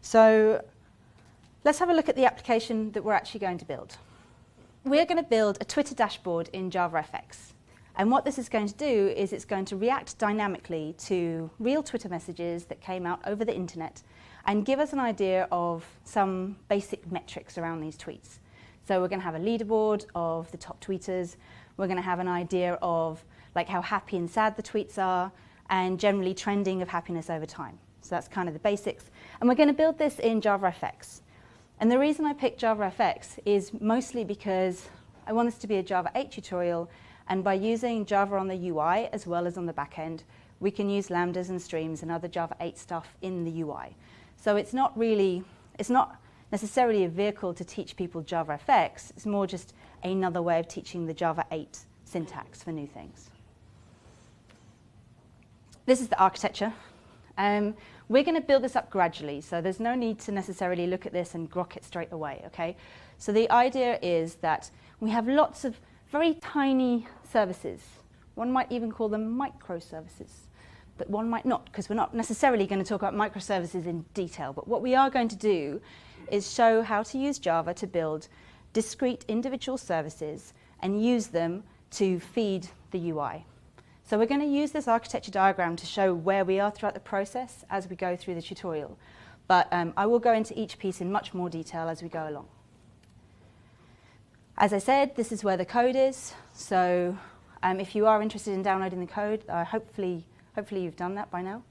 So let's have a look at the application that we're actually going to build. We're going to build a Twitter dashboard in JavaFX. And what this is going to do is it's going to react dynamically to real Twitter messages that came out over the internet and give us an idea of some basic metrics around these tweets. So we're going to have a leaderboard of the top tweeters. We're going to have an idea of like how happy and sad the tweets are and generally trending of happiness over time. So that's kind of the basics. And we're going to build this in JavaFX. And the reason I picked JavaFX is mostly because I want this to be a Java 8 tutorial, and by using Java on the UI as well as on the backend, we can use lambdas and streams and other Java 8 stuff in the UI. So it's not necessarily a vehicle to teach people JavaFX, it's more just another way of teaching the Java 8 syntax for new things. This is the architecture. We're going to build this up gradually, so there's no need to necessarily look at this and grok it straight away, okay? So the idea is that we have lots of very tiny services. One might even call them microservices, but one might not, because we're not necessarily going to talk about microservices in detail. But what we are going to do is show how to use Java to build discrete individual services and use them to feed the UI. So we're going to use this architecture diagram to show where we are throughout the process as we go through the tutorial. But I will go into each piece in much more detail as we go along. As I said, this is where the code is. So if you are interested in downloading the code, hopefully you've done that by now.